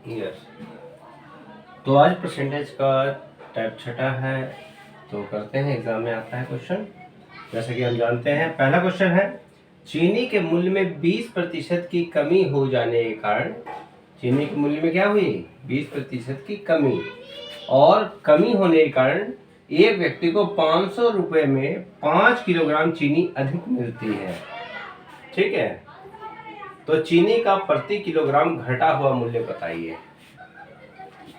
Yes. तो आज percentage का टाइप छठा है, तो करते हैं। एग्जाम में आता है क्वेश्चन, जैसे कि हम जानते हैं। पहला क्वेश्चन है, चीनी के मूल्य में 20% की कमी हो जाने के कारण, चीनी के मूल्य में क्या हुई, 20% की कमी, और कमी होने के कारण एक व्यक्ति को 500 रुपये में 5 किलोग्राम चीनी अधिक मिलती है। ठीक है, तो चीनी का प्रति किलोग्राम घटा हुआ मूल्य बताइए।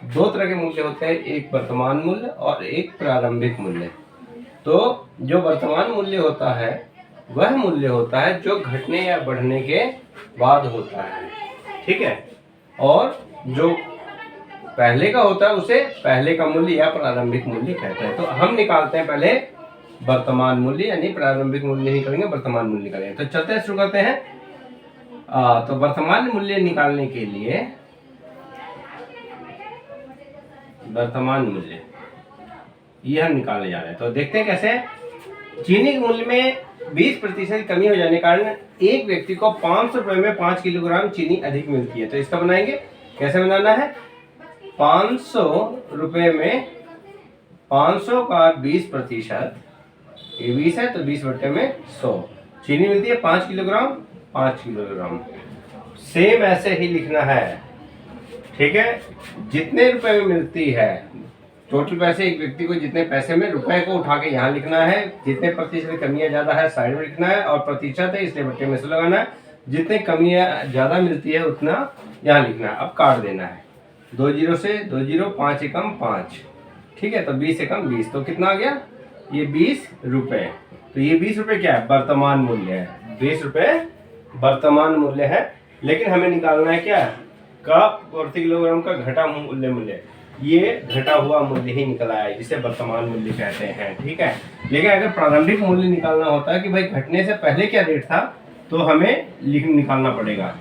दो तरह के मूल्य होते हैं, एक वर्तमान मूल्य और एक प्रारंभिक मूल्य। तो जो वर्तमान मूल्य होता है वह मूल्य होता है जो घटने या बढ़ने के बाद होता है। ठीक है, और जो पहले का होता है उसे पहले का मूल्य या प्रारंभिक मूल्य कहते हैं। तो हम निकालते हैं पहले वर्तमान मूल्य, यानी प्रारंभिक मूल्य नहीं करेंगे, वर्तमान मूल्य करेंगे। तो चलते हैं, शुरू करते हैं। तो वर्तमान मूल्य निकालने के लिए वर्तमान मूल्य ये हम निकालने जा रहे हैं। तो देखते हैं कैसे। चीनी के मूल्य में 20% कमी हो जाने के कारण एक व्यक्ति को 500 रुपए में 5 किलोग्राम चीनी अधिक मिलती है। तो इसका बनाएंगे, कैसे बनाना है। 500 रुपए में 500 का 20%, ये 20 है तो 20 बटे में 100 चीनी मिलती है 5 किलोग्राम, 5 किलोग्राम। सेम ऐसे ही लिखना है। ठीक है, जितने रुपए में मिलती है, टोटल पैसे, एक व्यक्ति को जितने पैसे में, रुपए को उठा के यहाँ लिखना है। जितने प्रतिशत कमियां ज्यादा है साइड में लिखना है, और प्रतिशत है इसलिए बट्टे में से लगाना है। जितने कमियां ज्यादा मिलती है उतना यहाँ लिखना है। अब काट देना है, 2 जीरो से 2 जीरो, 5 एकम 5। ठीक है, तो 20 एकम 20, तो कितना आ गया, ये 20 रुपए। तो ये 20 रुपए क्या है, वर्तमान मूल्य है। 20 रुपए वर्तमान मूल्य है, लेकिन हमें निकालना है क्या, का प्रति किलोग्राम का घटा मूल्य। ये घटा हुआ मूल्य ही निकल आया, जिसे वर्तमान मूल्य कहते हैं। ठीक है, लेकिन अगर प्रारंभिक मूल्य निकालना होता है कि भाई घटने से पहले क्या रेट था, तो हमें निकालना पड़ेगा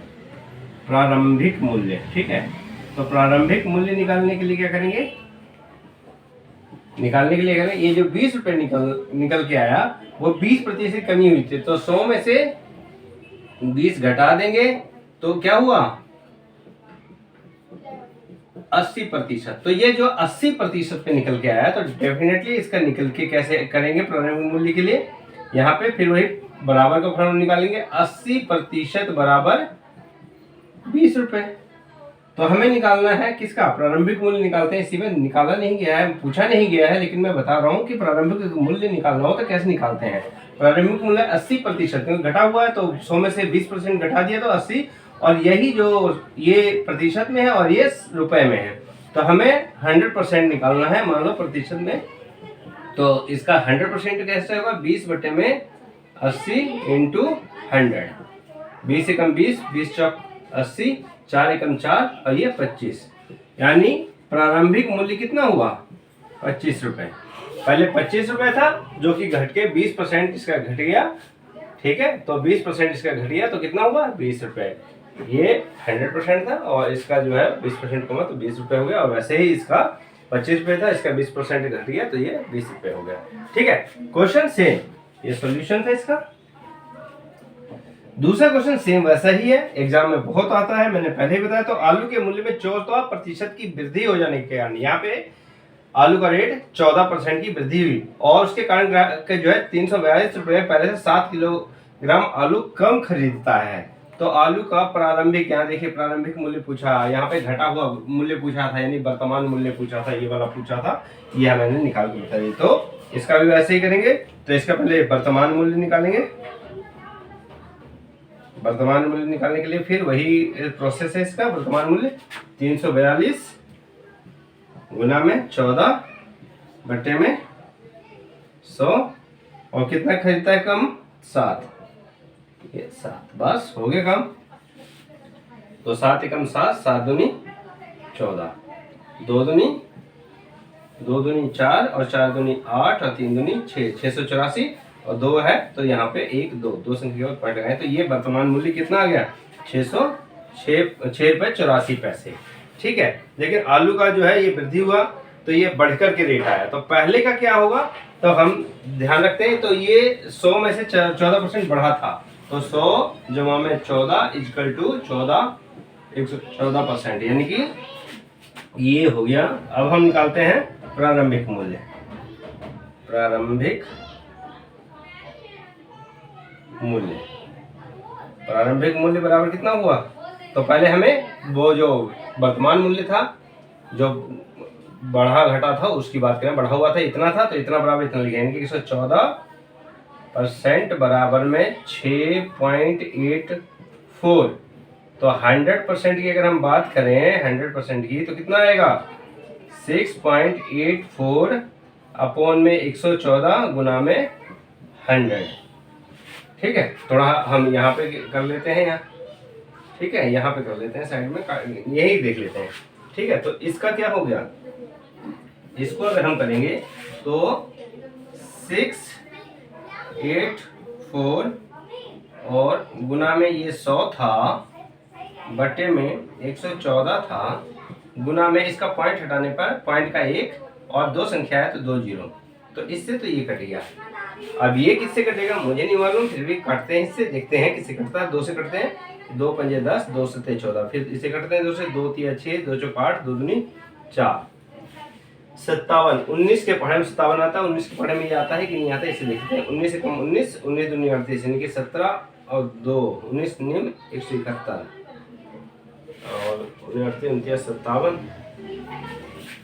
प्रारंभिक मूल्य। ठीक है, तो प्रारंभिक मूल्य निकालने के लिए क्या करेंगे, निकालने के लिए करें, ये जो 20 रुपए निकल के आया वो 20% कमी हुई थी, तो 100 में से 20 घटा देंगे तो क्या हुआ, 80%। तो ये जो 80% पे निकल के आया, तो डेफिनेटली इसका निकल के कैसे करेंगे प्रारंभिक मूल्य के लिए, यहाँ पे फिर वही बराबर का फॉर्मूला निकालेंगे। 80% बराबर 20 रुपए। तो हमें निकालना है किसका, प्रारंभिक मूल्य निकालते हैं। इसी में निकाला नहीं गया है, पूछा नहीं गया है, लेकिन मैं बता रहा हूँ कि प्रारंभिक मूल्य निकालना हो तो कैसे निकालते हैं। प्रारंभिक मूल्य 80%, क्योंकि घटा हुआ है तो 100 में से 20% घटा दिया तो 80, और यही जो ये प्रतिशत में है और ये रुपए में है, तो हमें 100% निकालना है। मान लो प्रतिशत में, तो इसका 100% कैसे होगा, 20 बटे में 80 इंटू 100। 20 एकम 20, 20 चौक 80, 4 एकम 4, और ये 25। यानी प्रारंभिक मूल्य कितना हुआ, 25 रुपए। पहले 25 रुपए था, जो कि घट के 20% इसका घट गया। ठीक है, तो 20% इसका घट गया तो कितना हुआ, 20 रुपए। ये 100% था, और इसका जो है 20% कमा तो 20 रुपए हो गया। और वैसे ही इसका 25 रुपए था, इसका 20% घट गया तो ये 20 रुपए हो गया। ठीक है, क्वेश्चन सेम, ये सॉल्यूशन था इसका। दूसरा क्वेश्चन सेम वैसा ही है, एग्जाम में बहुत आता है, मैंने पहले ही बताया। तो आलू के मूल्य में 14% की वृद्धि हो जाने के कारण, यहाँ पे आलू का रेट 14% की वृद्धि हुई, और उसके कारण ग्राहक जो है 342 रुपए पहले से 7 किलोग्राम आलू कम खरीदता है। तो आलू का प्रारंभिक, यहाँ देखिए प्रारंभिक मूल्य पूछा, यहाँ पे घटा हुआ मूल्य पूछा था, यानी वर्तमान मूल्य पूछा था, ये वाला पूछा था, यह मैंने निकाल के बता दी। तो इसका भी वैसे ही करेंगे। तो इसका पहले वर्तमान मूल्य निकालेंगे। वर्तमान मूल्य निकालने के लिए फिर वही प्रोसेस है इसका। वर्तमान मूल्य 342 गुना में 14 बटे में 100, और कितना खरीदता है कम, 7, ये 7, बस हो गया काम। तो 7 एकम 7, 7 दूनी 14, 2 दूनी 4, और 4 दूनी 8, और 3 दूनी 6, 684, और 2 है तो यहाँ पे 1 2 संख्या के पॉइंट लगाए, तो ये वर्तमान मूल्य कितना आ गया, 606 रुपए 84 पैसे। ठीक है, लेकिन आलू का जो है ये वृद्धि हुआ तो ये बढ़कर के रेट आया। तो पहले का क्या होगा, तो हम ध्यान रखते हैं, तो ये 100 में से 14% बढ़ा था, तो 100 जमा में 14 इक्वल टू 14%, यानी कि ये हो गया। अब हम निकालते हैं प्रारंभिक मूल्य। प्रारंभिक मूल्य, प्रारंभिक मूल्य बराबर कितना हुआ? तो पहले हमें वो जो वर्तमान मूल्य था, जो बढ़ा घटा था, उसकी बात करें। बढ़ा हुआ था इतना था, तो इतना बराबर इतना लिखेंगे कि 114% बराबर में 6.84। तो 100% की अगर हम बात करें, 100% की, तो कितना आएगा? 6.84 अपॉन में 114 गुना में 100। ठीक है, थोड़ा हम यहाँ पे कर लेते हैं यहाँ। ठीक है, यहाँ पे कर लेते हैं, साइड में यही देख लेते हैं। ठीक है, तो इसका क्या हो गया? इसको अगर हम करेंगे तो 684 और गुना में ये 100 था, बटे में 114 था, गुना में इसका पॉइंट हटाने पर पॉइंट का 1 और 2 संख्या है तो 2 जीरो। तो इससे तो ये कट गया। अब ये किससे कटेगा मुझे नहीं मालूम, फिर भी काटते हैं इससे, देखते हैं किससे कटता है। 2 से कटते हैं, 2 पंजे 10, 2 सत्ते 14। फिर इसे कटते हैं 2 से, 2 तिया 6, 2 चौक 8, 2 दूनी 4। 57, 19 के पढ़े में 57 आता है, 19 के पढ़े में ये आता है कि नहीं आता, इसे देखते हैं। 19 से कम 19, 19 दूनी 38, यानी कि 17 और 2 19 निम 171 और 38 29 57।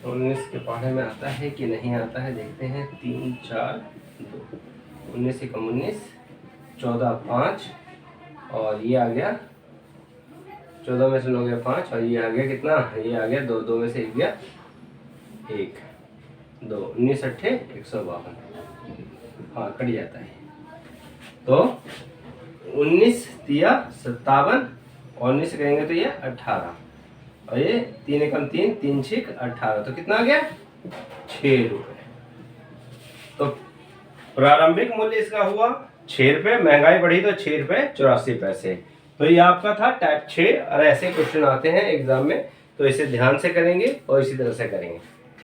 19 के पढ़े में आता है कि नहीं आता है, देखते हैं। 3 4 2, 19 से कम 19, 14 5 और ये आ गया 14 में से 9 गया 5 और ये आ गया कितना? ये आ गया 2, 2 में से 1 गया 1, 2 19 अट्ठे 152। हाँ, कट जाता है। तो 19 तिया 57 और 19 करेंगे तो ये 18 और ये 3 एकम 3, 3 6 18। तो कितना आ गया? 6 रुपये। तो प्रारंभिक मूल्य इसका हुआ 6 रुपये, महंगाई बढ़ी तो 6 रुपये 84 पैसे। तो ये आपका था टाइप 6 और ऐसे क्वेश्चन आते हैं एग्जाम में, तो इसे ध्यान से करेंगे और इसी तरह से करेंगे।